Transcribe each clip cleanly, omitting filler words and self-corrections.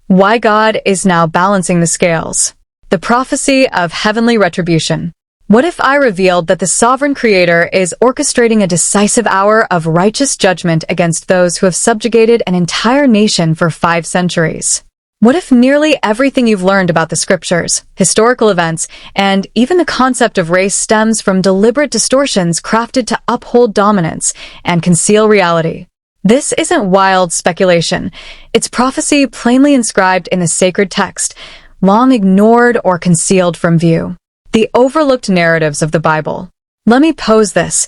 Why God is now balancing the scales. The prophecy of heavenly retribution. What if I revealed that the sovereign creator is orchestrating a decisive hour of righteous judgment against those who have subjugated an entire nation for 5 centuries? What if nearly everything you've learned about the scriptures, historical events, and even the concept of race stems from deliberate distortions crafted to uphold dominance and conceal reality? This isn't wild speculation. It's prophecy plainly inscribed in the sacred text, long ignored or concealed from view. The overlooked narratives of the Bible. Let me pose this.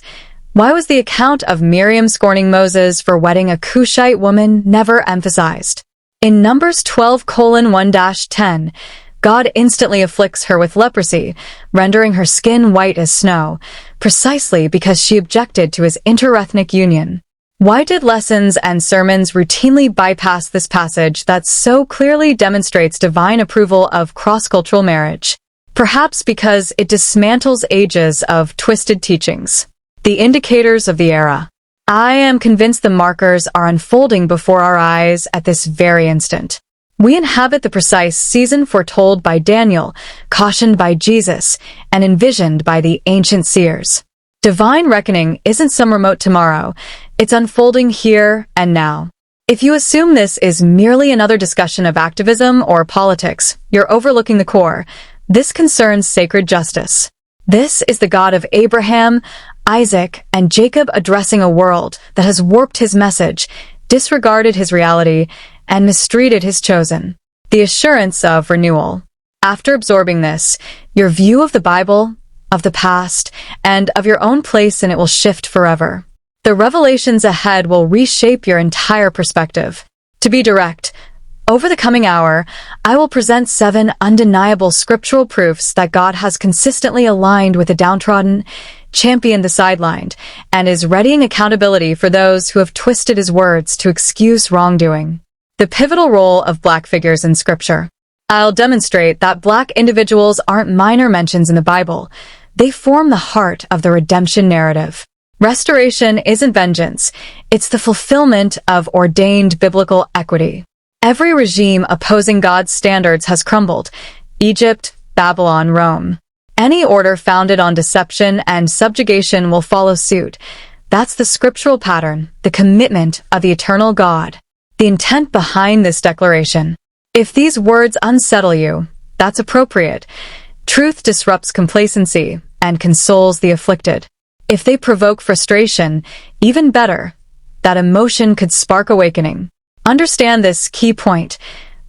Why was the account of Miriam scorning Moses for wedding a Cushite woman never emphasized? In Numbers 12:1-10, God instantly afflicts her with leprosy, rendering her skin white as snow, precisely because she objected to his interethnic union. Why did lessons and sermons routinely bypass this passage that so clearly demonstrates divine approval of cross-cultural marriage? Perhaps because it dismantles ages of twisted teachings. The indicators of the era. I am convinced the markers are unfolding before our eyes at this very instant. We inhabit the precise season foretold by Daniel, cautioned by Jesus, and envisioned by the ancient seers. Divine reckoning isn't some remote tomorrow. It's unfolding here and now. If you assume this is merely another discussion of activism or politics, you're overlooking the core. This concerns sacred justice. This is the God of Abraham, Isaac, and Jacob addressing a world that has warped his message, disregarded his reality, and mistreated his chosen. The assurance of renewal. After absorbing this, your view of the Bible, of the past, and of your own place in it will shift forever. The revelations ahead will reshape your entire perspective. To be direct, over the coming hour, I will present 7 undeniable scriptural proofs that God has consistently aligned with the downtrodden, championed the sidelined, and is readying accountability for those who have twisted his words to excuse wrongdoing. The pivotal role of Black figures in Scripture. I'll demonstrate that Black individuals aren't minor mentions in the Bible. They form the heart of the redemption narrative. Restoration isn't vengeance. It's the fulfillment of ordained biblical equity. Every regime opposing God's standards has crumbled. Egypt, Babylon, Rome. Any order founded on deception and subjugation will follow suit. That's the scriptural pattern, the commitment of the eternal God. The intent behind this declaration. If these words unsettle you, that's appropriate. Truth disrupts complacency and consoles the afflicted. If they provoke frustration, even better, that emotion could spark awakening. Understand this key point.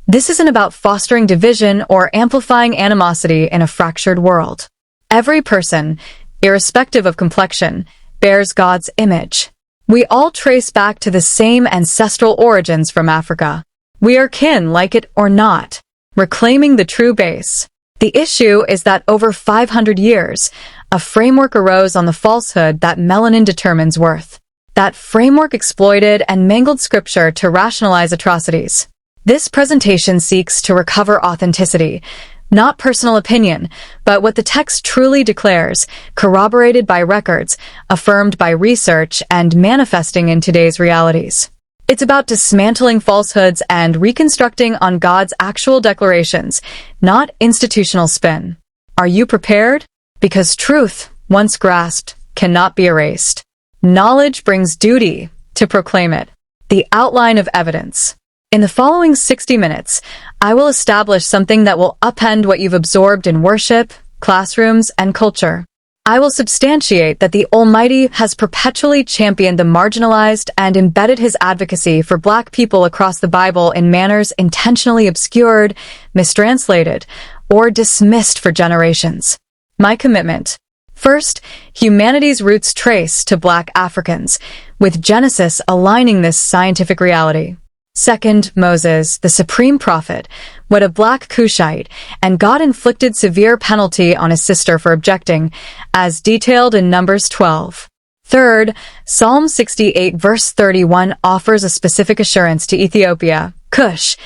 This isn't about fostering division or amplifying animosity in a fractured world. Every person, irrespective of complexion, bears God's image. We all trace back to the same ancestral origins from Africa. We are kin, like it or not, reclaiming the true base. The issue is that over 500 years, a framework arose on the falsehood that melanin determines worth. That framework exploited and mangled scripture to rationalize atrocities. This presentation seeks to recover authenticity, not personal opinion, but what the text truly declares, corroborated by records, affirmed by research, and manifesting in today's realities. It's about dismantling falsehoods and reconstructing on God's actual declarations, not institutional spin. Are you prepared? Because truth, once grasped, cannot be erased. Knowledge brings duty to proclaim it. The outline of evidence. In the following 60 minutes, I will establish something that will upend what you've absorbed in worship, classrooms, and culture. I will substantiate that the Almighty has perpetually championed the marginalized and embedded his advocacy for Black people across the Bible in manners intentionally obscured, mistranslated, or dismissed for generations. My commitment. First, humanity's roots trace to Black Africans, with Genesis aligning this scientific reality. Second, Moses, the supreme prophet, wed a Black Cushite, and God inflicted severe penalty on his sister for objecting, as detailed in Numbers 12. Third, Psalm 68 verse 31 offers a specific assurance to Ethiopia, Cush,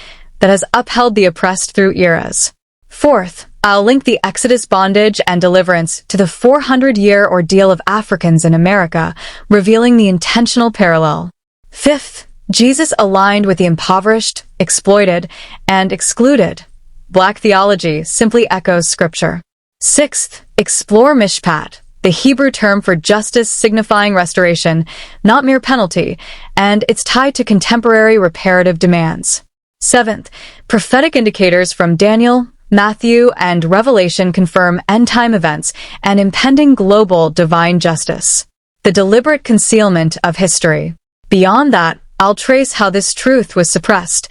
that has upheld the oppressed through eras. Fourth, I'll link the Exodus bondage and deliverance to the 400-year ordeal of Africans in America, revealing the intentional parallel. Fifth, Jesus aligned with the impoverished, exploited, and excluded. Black theology simply echoes scripture. Sixth, explore Mishpat, the Hebrew term for justice signifying restoration, not mere penalty, and it's tied to contemporary reparative demands. Seventh, prophetic indicators from Daniel, Matthew, and Revelation confirm end-time events and impending global divine justice. The deliberate concealment of history. Beyond that, I'll trace how this truth was suppressed,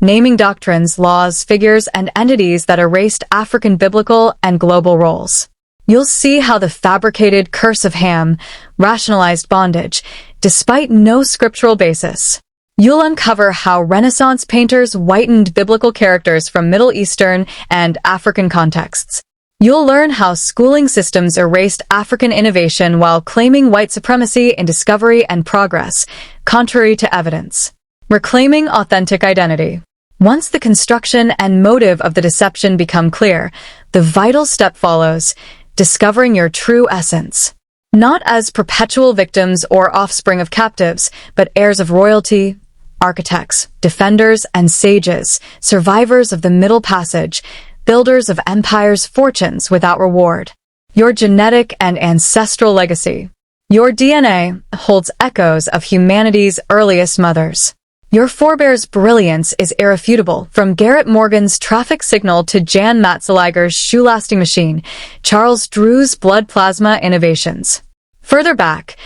naming doctrines, laws, figures, and entities that erased African biblical and global roles. You'll see how the fabricated curse of Ham rationalized bondage, despite no scriptural basis. You'll uncover how Renaissance painters whitened biblical characters from Middle Eastern and African contexts. You'll learn how schooling systems erased African innovation while claiming white supremacy in discovery and progress, contrary to evidence. Reclaiming authentic identity. Once the construction and motive of the deception become clear, the vital step follows, discovering your true essence. Not as perpetual victims or offspring of captives, but heirs of royalty, architects, defenders, and sages, survivors of the Middle Passage, builders of empires' fortunes without reward. Your genetic and ancestral legacy. Your DNA holds echoes of humanity's earliest mothers. Your forebears' brilliance is irrefutable, from Garrett Morgan's traffic signal to Jan Matzeliger's shoe-lasting machine, Charles Drew's blood plasma innovations. Further back,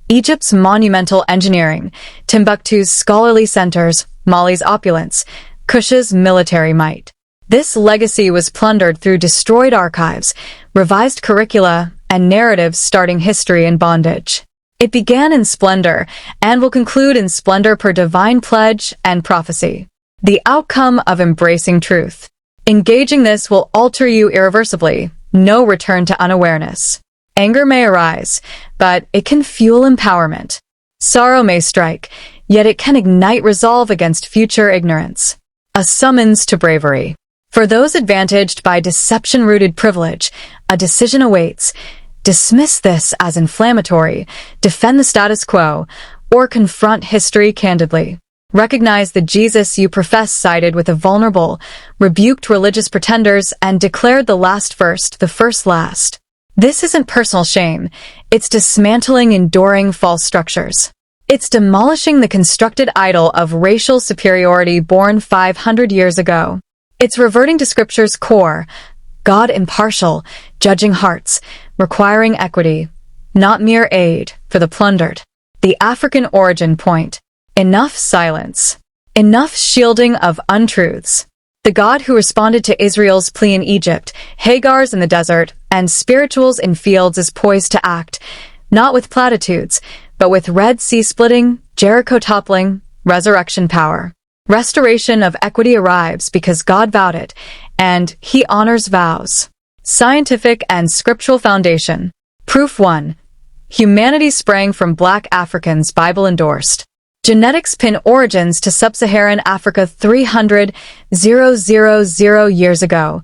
Egypt's monumental engineering, Timbuktu's scholarly centers, Mali's opulence, Kush's military might. This legacy was plundered through destroyed archives, revised curricula, and narratives starting history in bondage. It began in splendor, and will conclude in splendor per divine pledge and prophecy. The outcome of embracing truth. Engaging this will alter you irreversibly, no return to unawareness. Anger may arise, but it can fuel empowerment. Sorrow may strike, yet it can ignite resolve against future ignorance. A summons to bravery. For those advantaged by deception-rooted privilege, a decision awaits. Dismiss this as inflammatory, defend the status quo, or confront history candidly. Recognize the Jesus you profess sided with the vulnerable, rebuked religious pretenders, and declared the last first, the first last. This isn't personal shame. It's dismantling enduring false structures. It's demolishing the constructed idol of racial superiority born 500 years ago. It's reverting to Scripture's core, God impartial, judging hearts, requiring equity, not mere aid for the plundered. The African origin point. Enough silence. Enough shielding of untruths. The God who responded to Israel's plea in Egypt, Hagar's in the desert, and spirituals in fields is poised to act, not with platitudes, but with Red Sea splitting, Jericho toppling, resurrection power. Restoration of equity arrives because God vowed it, and He honors vows. Scientific and scriptural foundation. Proof 1. Humanity sprang from Black Africans, Bible endorsed. Genetics pin origins to sub-Saharan Africa 300,000 years ago.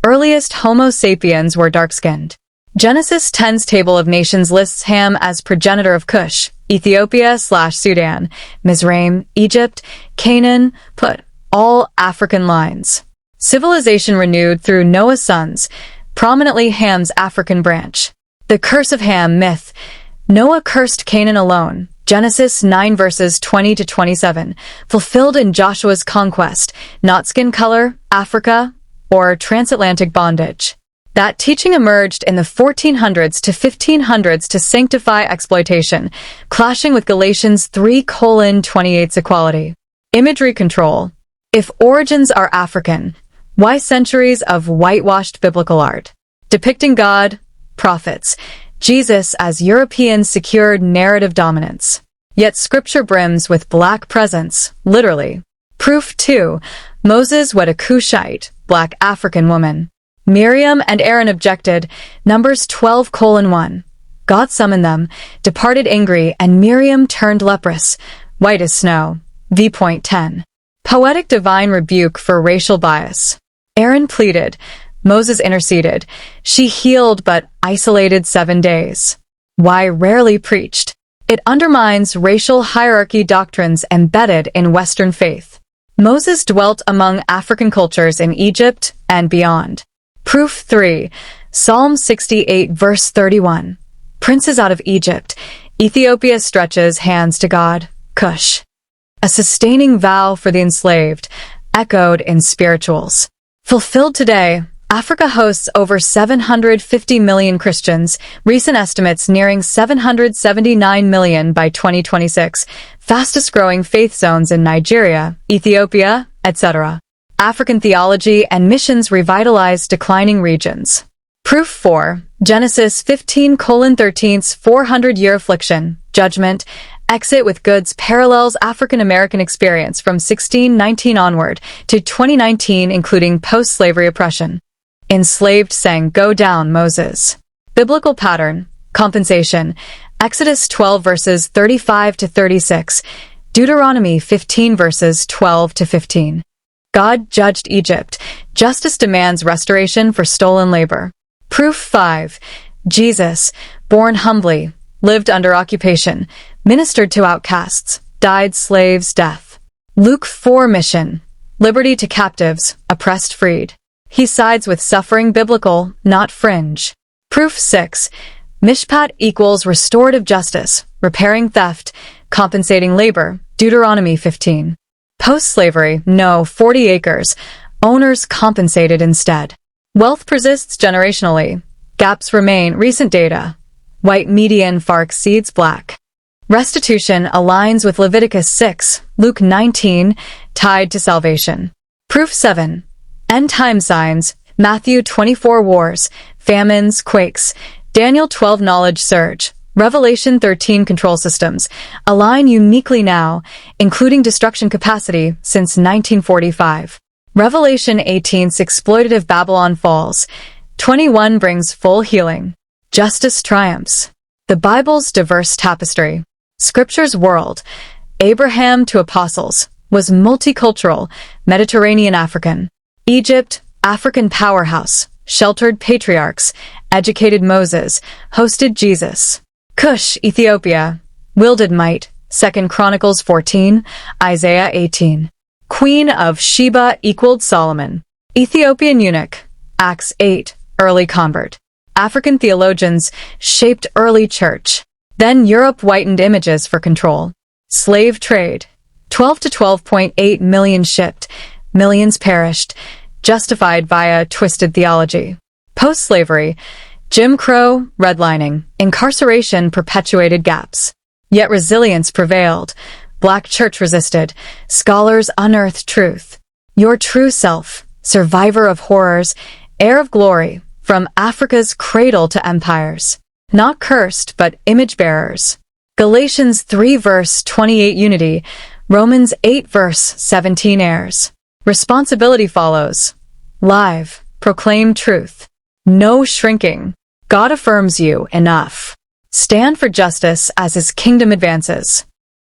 Earliest Homo sapiens were dark-skinned. Genesis 10's Table of Nations lists Ham as progenitor of Cush, Ethiopia/Sudan, Mizraim, Egypt, Canaan, put all African lines. Civilization renewed through Noah's sons, prominently Ham's African branch. The curse of Ham myth. Noah cursed Canaan alone. Genesis 9 verses 20 to 27, fulfilled in Joshua's conquest, not skin color, Africa, or transatlantic bondage. That teaching emerged in the 1400s to 1500s to sanctify exploitation, clashing with Galatians 3:28's equality. Imagery control. If origins are African, why centuries of whitewashed biblical art? Depicting God, prophets, Jesus as European secured narrative dominance. Yet scripture brims with Black presence, literally. Proof 2. Moses wed a Cushite, Black African woman. Miriam and Aaron objected, Numbers 12:1. God summoned them, departed angry, and Miriam turned leprous, white as snow. V.10. Poetic divine rebuke for racial bias. Aaron pleaded, Moses interceded. She healed but isolated 7 days. Why rarely preached? It undermines racial hierarchy doctrines embedded in Western faith. Moses dwelt among African cultures in Egypt and beyond. Proof 3. Psalm 68 verse 31. Princes out of Egypt. Ethiopia stretches hands to God. Cush. A sustaining vow for the enslaved, echoed in spirituals. Fulfilled today, Africa hosts over 750 million Christians, recent estimates nearing 779 million by 2026, fastest-growing faith zones in Nigeria, Ethiopia, etc. African theology and missions revitalize declining regions. Proof 4. Genesis 15:13's 400-year affliction, judgment, exit with goods parallels African-American experience from 1619 onward to 2019, including post-slavery oppression. Enslaved sang Go Down, Moses. Biblical pattern, compensation, Exodus 12 verses 35 to 36, Deuteronomy 15 verses 12 to 15. God judged Egypt. Justice demands restoration for stolen labor. Proof 5. Jesus, born humbly, lived under occupation, ministered to outcasts, died slave's death. Luke 4 mission, liberty to captives, oppressed freed. He sides with suffering, biblical, not fringe. Proof 6. Mishpat equals restorative justice, repairing theft, compensating labor, Deuteronomy 15. Post-slavery, no, 40 acres, owners compensated instead. Wealth persists generationally. Gaps remain, recent data. White median far exceeds black. Restitution aligns with Leviticus 6, Luke 19, tied to salvation. Proof 7. End time signs, Matthew 24 wars, famines, quakes, Daniel 12 knowledge surge, Revelation 13 control systems, align uniquely now, including destruction capacity since 1945. Revelation 18's exploitative Babylon falls, 21 brings full healing. Justice triumphs. The Bible's diverse tapestry. Scripture's world, Abraham to apostles, was multicultural, Mediterranean African. Egypt, African powerhouse, sheltered patriarchs, educated Moses, hosted Jesus. Cush, Ethiopia, wielded might, 2 Chronicles 14, Isaiah 18. Queen of Sheba equaled Solomon. Ethiopian eunuch, Acts 8, early convert. African theologians shaped early church. Then Europe whitened images for control. Slave trade, 12 to 12.8 million shipped, millions perished, justified via twisted theology. Post-slavery, Jim Crow, redlining, incarceration perpetuated gaps. Yet resilience prevailed. Black church resisted. Scholars unearthed truth. Your true self, survivor of horrors, heir of glory, from Africa's cradle to empires. Not cursed, but image-bearers. Galatians 3 verse 28 unity, Romans 8 verse 17 heirs. Responsibility follows. Live, proclaim truth. No shrinking. God affirms you enough. Stand for justice as his kingdom advances.